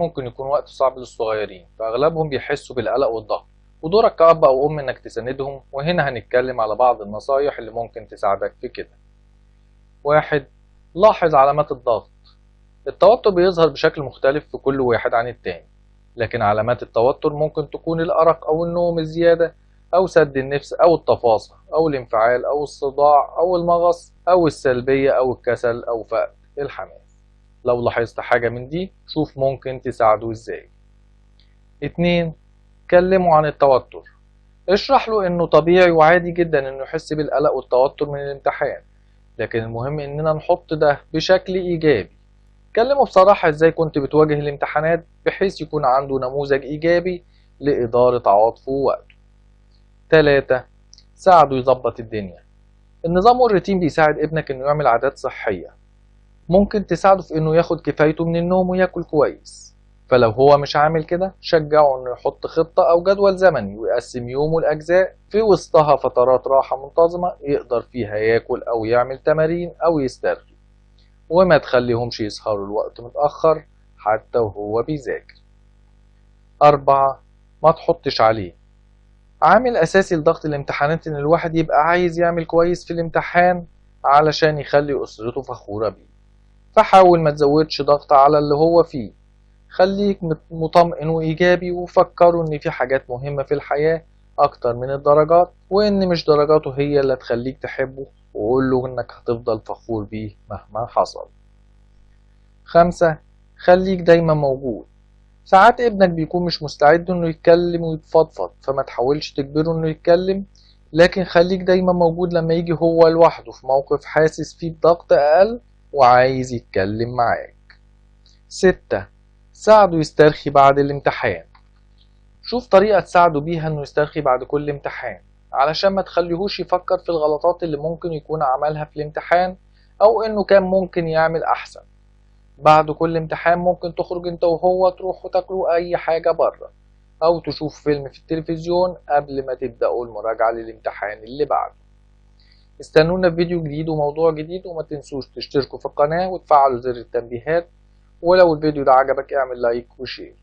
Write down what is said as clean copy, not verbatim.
ممكن يكون وقت صعب للصغيرين، فأغلبهم بيحسوا بالقلق والضغط، ودورك كأب أو أم إنك تساندهم. وهنا هنتكلم على بعض النصايح اللي ممكن تساعدك في كده. واحد، لاحظ علامات الضغط. التوتر بيظهر بشكل مختلف في كل واحد عن التاني، لكن علامات التوتر ممكن تكون الأرق أو النوم الزيادة أو سد النفس أو التفاصيل أو الانفعال أو الصداع أو المغص أو السلبية أو الكسل أو فقد الحماس. لو لاحظت حاجة من دي شوف ممكن تساعده ازاي. اتنين، كلمه عن التوتر. اشرح له انه طبيعي وعادي جدا انه يحس بالقلق والتوتر من الامتحان، لكن المهم اننا نحط ده بشكل ايجابي. كلمه بصراحة ازاي كنت بتواجه الامتحانات بحيث يكون عنده نموذج ايجابي لإدارة عواطفه ووقته. تلاتة، ساعده يظبط الدنيا. النظام والروتين بيساعد ابنك انه يعمل عادات صحية. ممكن تساعده في انه ياخد كفايته من النوم وياكل كويس. فلو هو مش عامل كده شجعه انه يحط خطة او جدول زمني ويقسم يومه لأجزاء في وسطها فترات راحة منتظمة يقدر فيها ياكل او يعمل تمارين او يسترخي. وما تخليهمش يسهروا الوقت متأخر حتى وهو بيذاكر. أربعة، ما تحطش عليه. عامل أساسي لضغط الامتحانات إن الواحد يبقى عايز يعمل كويس في الامتحان علشان يخلي أسرته فخورة بيه. فحاول ما تزودش ضغط على اللي هو فيه. خليك مطمئن وإيجابي، وفكره إن في حاجات مهمة في الحياة أكتر من الدرجات، وإن مش درجاته هي اللي تخليك تحبه، وقول له إنك هتفضل فخور بيه مهما حصل. خمسة، خليك دايما موجود. ساعات ابنك بيكون مش مستعد إنه يتكلم ويتفضفض، فما تحاولش تجبره إنه يتكلم، لكن خليك دايما موجود لما يجي هو لوحده في موقف حاسس فيه بضغط أقل وعايز يتكلم معاك. ستة، ساعده يسترخي بعد الامتحان. شوف طريقة تساعده بيها انه يسترخي بعد كل امتحان، علشان ما تخليهوش يفكر في الغلطات اللي ممكن يكون عملها في الامتحان او انه كان ممكن يعمل احسن. بعد كل امتحان ممكن تخرج انت وهو تروحوا تاكلوا اي حاجة بره، او تشوف فيلم في التلفزيون قبل ما تبدأوا المراجعة للامتحان اللي بعده. استنونا في فيديو جديد وموضوع جديد، وما تنسوش تشتركوا في القناة وتفعلوا زر التنبيهات. ولو الفيديو ده عجبك اعمل لايك وشير.